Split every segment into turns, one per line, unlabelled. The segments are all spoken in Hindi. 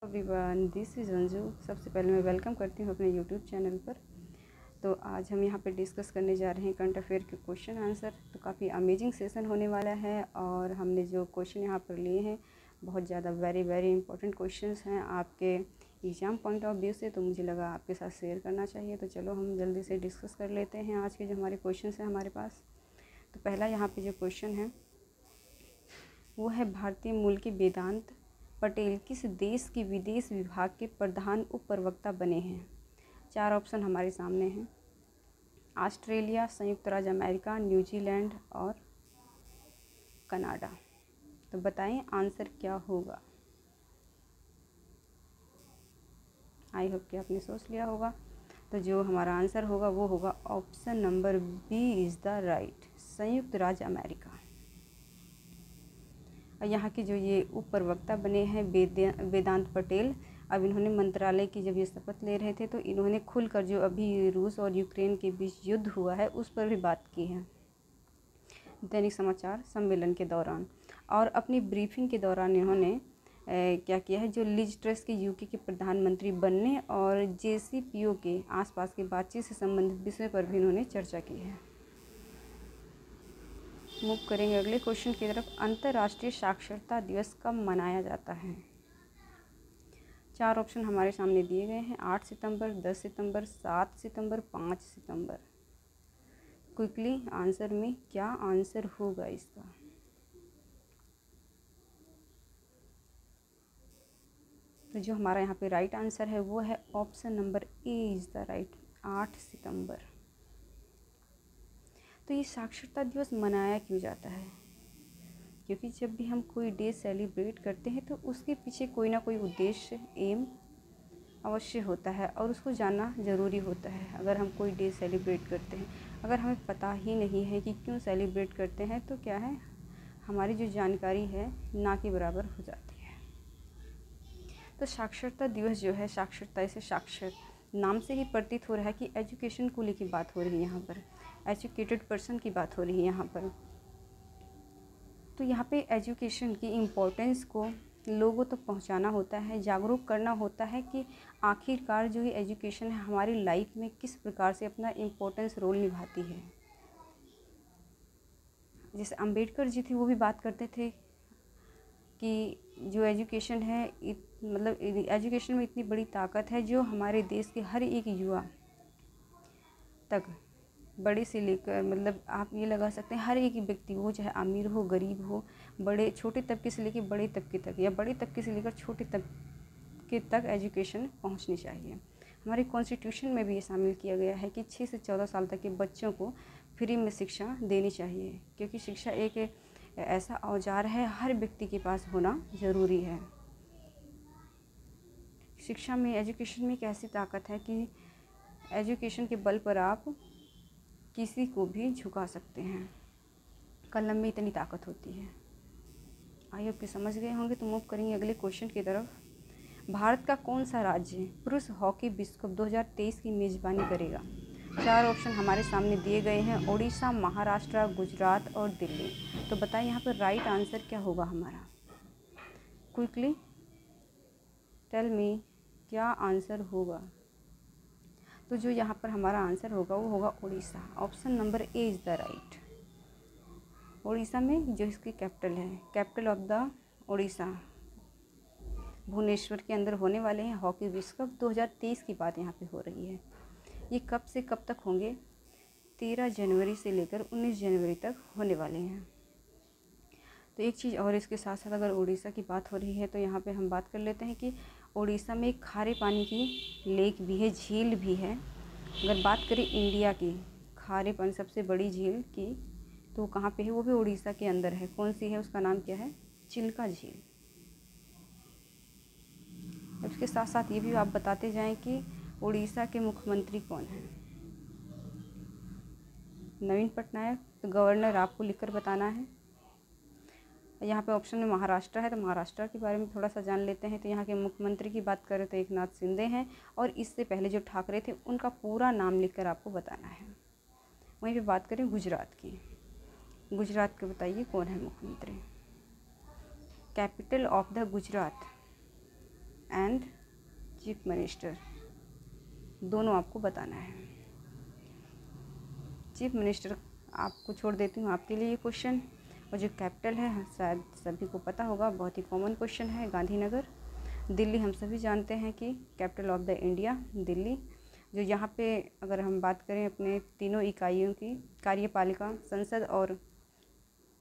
Everyone, this is Anju. सबसे पहले मैं वेलकम करती हूँ अपने यूट्यूब चैनल पर। तो आज हम यहाँ पे डिस्कस करने जा रहे हैं करंट अफेयर के क्वेश्चन आंसर। तो काफ़ी अमेजिंग सेशन होने वाला है और हमने जो क्वेश्चन यहाँ पर लिए हैं बहुत ज़्यादा वेरी इंपॉर्टेंट क्वेश्चंस हैं आपके एग्ज़ाम पॉइंट ऑफ व्यू से, तो मुझे लगा आपके साथ शेयर करना चाहिए। तो चलो हम जल्दी से डिस्कस कर लेते हैं आज के जो हमारे क्वेश्चन हैं हमारे पास। तो पहला यहाँ पर जो क्वेश्चन है वो है, भारतीय मूल के वेदांत पटेल किस देश की विदेश विभाग के प्रधान उप प्रवक्ता बने हैं? 4 ऑप्शन हमारे सामने हैं। ऑस्ट्रेलिया, संयुक्त राज्य अमेरिका, न्यूजीलैंड और कनाडा। तो बताएं आंसर क्या होगा। आई होप कि आपने सोच लिया होगा। तो जो हमारा आंसर होगा वो होगा option number B is the right, संयुक्त राज्य अमेरिका। और यहाँ के जो ये उप प्रवक्ता बने हैं वेदांत पटेल, अब इन्होंने मंत्रालय की जब ये शपथ ले रहे थे तो इन्होंने खुलकर जो अभी रूस और यूक्रेन के बीच युद्ध हुआ है उस पर भी बात की है दैनिक समाचार सम्मेलन के दौरान। और अपनी ब्रीफिंग के दौरान इन्होंने क्या किया है, जो लिज ट्रस के यूके के प्रधानमंत्री बनने और JCPO के आसपास की बातचीत से संबंधित विषय पर भी इन्होंने चर्चा की है। मूव करेंगे अगले क्वेश्चन की तरफ। अंतर्राष्ट्रीय साक्षरता दिवस कब मनाया जाता है? 4 ऑप्शन हमारे सामने दिए गए हैं। 8 सितंबर, 10 सितंबर, 7 सितंबर, 5 सितंबर। क्विकली आंसर में क्या आंसर होगा इसका? तो जो हमारा यहाँ पे राइट आंसर है वो है option number A is the right, 8 सितंबर। तो ये साक्षरता दिवस मनाया क्यों जाता है? क्योंकि जब भी हम कोई डे सेलिब्रेट करते हैं तो उसके पीछे कोई ना कोई उद्देश्य, एम अवश्य होता है और उसको जानना ज़रूरी होता है। अगर हम कोई डे सेलिब्रेट करते हैं, अगर हमें पता ही नहीं है कि क्यों सेलिब्रेट करते हैं तो क्या है, हमारी जो जानकारी है ना के बराबर हो जाती है। तो साक्षरता दिवस जो है, साक्षरता से साक्षर नाम से ही प्रतीत हो रहा है कि एजुकेशन को लेकर बात हो रही है, यहाँ पर एजुकेटेड पर्सन की बात हो रही है यहाँ पर। तो यहाँ पे एजुकेशन की इम्पोर्टेंस को लोगों तक पहुँचाना होता है, जागरूक करना होता है कि आखिरकार जो ये एजुकेशन है हमारी लाइफ में किस प्रकार से अपना इम्पोर्टेंस रोल निभाती है। जैसे अंबेडकर जी थे वो भी बात करते थे कि जो एजुकेशन है मतलब एजुकेशन में इतनी बड़ी ताकत है जो हमारे देश के हर एक युवा तक, बड़े से लेकर मतलब आप ये लगा सकते हैं हर एक व्यक्ति हो, चाहे अमीर हो गरीब हो, बड़े छोटे तबके से लेकर बड़े तबके तक या बड़े तबके से लेकर छोटे तबके तक एजुकेशन पहुंचनी चाहिए। हमारे कॉन्स्टिट्यूशन में भी ये शामिल किया गया है कि 6 से 14 साल तक के बच्चों को फ्री में शिक्षा देनी चाहिए, क्योंकि शिक्षा एक ऐसा औजार है हर व्यक्ति के पास होना ज़रूरी है। शिक्षा में, एजुकेशन में एक ऐसी ताकत है कि एजुकेशन के बल पर आप किसी को भी झुका सकते हैं। कलम में इतनी ताकत होती है। आई होप कि समझ गए होंगे। तो मूव करेंगे अगले क्वेश्चन की तरफ। भारत का कौन सा राज्य पुरुष हॉकी विश्व कप 2023 की मेज़बानी करेगा? 4 ऑप्शन हमारे सामने दिए गए हैं। ओडिशा, महाराष्ट्र, गुजरात और दिल्ली। तो बताएं यहाँ पर राइट आंसर क्या होगा हमारा। क्विकली टेल मी क्या आंसर होगा। तो जो यहाँ पर हमारा आंसर होगा वो होगा Orissa, option number A is the right. Orissa में जो इसकी कैपिटल है, capital of the Orissa, Bhubaneswar के अंदर होने वाले हैं हॉकी विश्व कप 2023 की बात यहाँ पे हो रही है। ये कब से कब तक होंगे? 13 जनवरी से लेकर 19 जनवरी तक होने वाले हैं। तो एक चीज़ और इसके साथ साथ अगर उड़ीसा की बात हो रही है तो यहाँ पे हम बात कर लेते हैं कि उड़ीसा में एक खारे पानी की लेक भी है, झील भी है। अगर बात करें इंडिया की खारे पानी सबसे बड़ी झील की, तो कहाँ पे है? वो भी उड़ीसा के अंदर है। कौन सी है? उसका नाम क्या है? चिल्का झील। इसके साथ साथ ये भी आप बताते जाएं कि उड़ीसा के मुख्यमंत्री कौन हैं? नवीन पटनायक। तो गवर्नर आपको लिखकर बताना है। यहाँ पे ऑप्शन में महाराष्ट्र है, तो महाराष्ट्र के बारे में थोड़ा सा जान लेते हैं। तो यहाँ के मुख्यमंत्री की बात करें तो एकनाथ शिंदे हैं, और इससे पहले जो ठाकरे थे उनका पूरा नाम लिखकर आपको बताना है। वहीं पे बात करें गुजरात की, गुजरात के बताइए कौन है मुख्यमंत्री? Capital of the Gujarat and chief minister, दोनों आपको बताना है। चीफ मिनिस्टर आपको छोड़ देती हूँ आपके लिए ये क्वेश्चन। और जो कैपिटल है शायद सभी को पता होगा, बहुत ही कॉमन क्वेश्चन है, गांधीनगर। दिल्ली हम सभी जानते हैं कि capital of the India Delhi. जो यहाँ पे अगर हम बात करें अपने तीनों इकाइयों की, कार्यपालिका, संसद और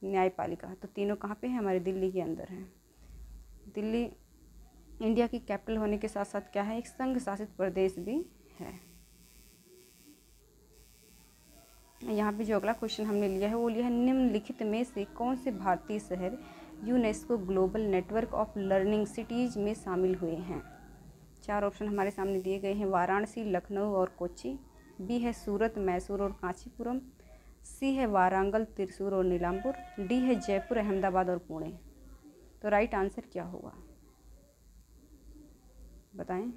न्यायपालिका, तो तीनों कहाँ पे हैं? हमारे दिल्ली के अंदर हैं। दिल्ली इंडिया की कैपिटल होने के साथ साथ क्या है? एक संघ शासित प्रदेश भी है। यहाँ पे जो अगला क्वेश्चन हमने लिया है वो लिया है, निम्नलिखित में से कौन से भारतीय शहर UNESCO global network of learning cities में शामिल हुए हैं? 4 ऑप्शन हमारे सामने दिए गए हैं, वाराणसी, लखनऊ और कोच्चि। बी है सूरत, मैसूर और कांचीपुरम। सी है वारंगल, त्रिशूर और नीलांबुर। डी है जयपुर, अहमदाबाद और पुणे। तो राइट आंसर क्या होगा बताएं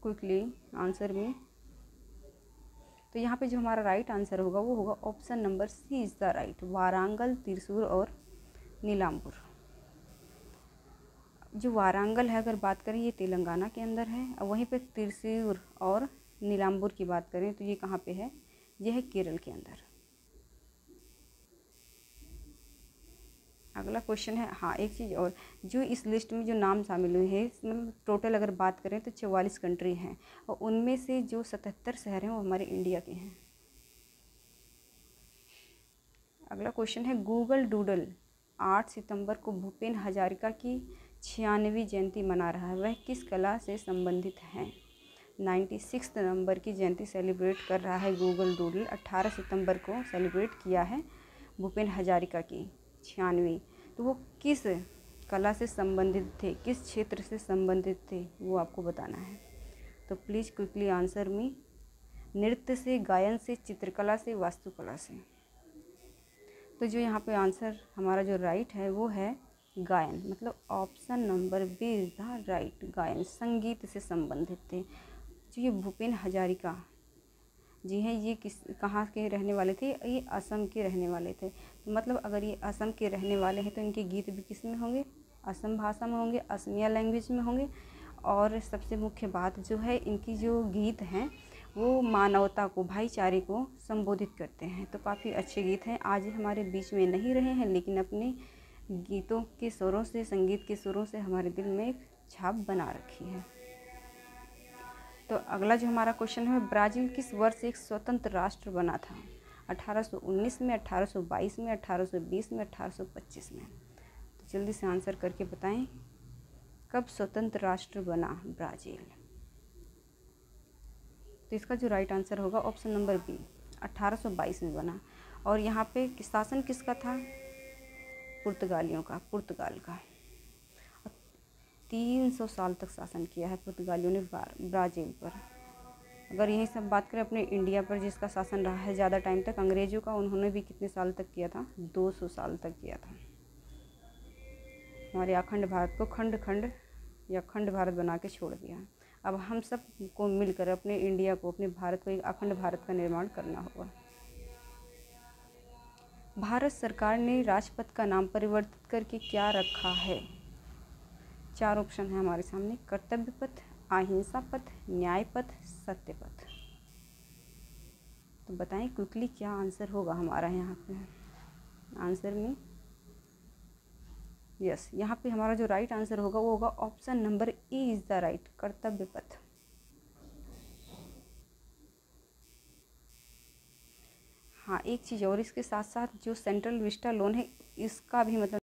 क्विकली आंसर में। तो यहाँ पे जो हमारा राइट आंसर होगा वो होगा option number C is the right, Warangal, Thrissur और नीलांबुर। जो वारंगल है अगर बात करें ये तेलंगाना के अंदर है, और वहीं पे त्रिशूर और नीलांबुर की बात करें तो ये कहाँ पे है? ये है केरल के अंदर। अगला क्वेश्चन है, हाँ एक चीज़ और, जो इस लिस्ट में जो नाम शामिल हुए हैं, मतलब टोटल अगर बात करें तो 44 कंट्री हैं, और उनमें से जो 77 शहर हैं वो हमारे इंडिया के हैं। अगला क्वेश्चन है, गूगल डूडल 8 सितंबर को भूपेन हजारिका की 96वीं जयंती मना रहा है, वह किस कला से संबंधित हैं? 96 नवंबर की जयंती सेलिब्रेट कर रहा है गूगल डूडल, 18 सितंबर को सेलिब्रेट किया है भूपेन हजारिका की 96वीं। तो वो किस कला से संबंधित थे, किस क्षेत्र से संबंधित थे, वो आपको बताना है। तो प्लीज़ क्विकली आंसर मी। नृत्य से, गायन से, चित्रकला से, वास्तुकला से। तो जो यहाँ पे आंसर हमारा जो राइट है वो है गायन, मतलब option number B is the right, गायन, संगीत से संबंधित थे। जो ये भूपेन हजारिका जी हैं, ये कहाँ के रहने वाले थे? ये असम के रहने वाले थे। तो मतलब अगर ये असम के रहने वाले हैं तो इनके गीत भी किस में होंगे? असम भाषा में होंगे, असमिया लैंग्वेज में होंगे। और सबसे मुख्य बात जो है, इनकी जो गीत हैं वो मानवता को, भाईचारे को संबोधित करते हैं। तो काफ़ी अच्छे गीत हैं। आज हमारे बीच में नहीं रहे हैं, लेकिन अपने गीतों के सुरों से, संगीत के सुरों से हमारे दिल में एक छाप बना रखी है। तो अगला जो हमारा क्वेश्चन है, ब्राज़ील किस वर्ष एक स्वतंत्र राष्ट्र बना था? 1819 में, 1822 में, 1820 में, 1825 में। तो जल्दी से आंसर करके बताएं, कब स्वतंत्र राष्ट्र बना ब्राज़ील? तो इसका जो राइट आंसर होगा ऑप्शन नंबर बी, 1822 में बना। और यहाँ पे शासन किसका था? पुर्तगालियों का, पुर्तगाल का। 300 साल तक शासन किया है पुर्तगालियों ने ब्राज़ील पर। अगर यही सब बात करें अपने इंडिया पर जिसका शासन रहा है ज़्यादा टाइम तक, अंग्रेज़ों का, उन्होंने भी कितने साल तक किया था? 200 साल तक किया था। हमारे अखंड भारत को खंड खंड या खंड भारत बना के छोड़ दिया। अब हम सब को मिलकर अपने इंडिया को, अपने भारत को एक अखंड भारत का निर्माण करना होगा। भारत सरकार ने राजपथ का नाम परिवर्तित करके क्या रखा है? 4 ऑप्शन है हमारे सामने, कर्तव्य पथ, अहिंसा पथ, न्याय पथ, सत्य पथ। तो बताएं क्विकली क्या आंसर होगा हमारा यहाँ पे आंसर में। यस, यहाँ पे हमारा जो राइट आंसर होगा वो होगा option number E is the right, कर्तव्य पथ। हाँ एक चीज़ और, इसके साथ साथ जो सेंट्रल विस्टा लोन है इसका भी मतलब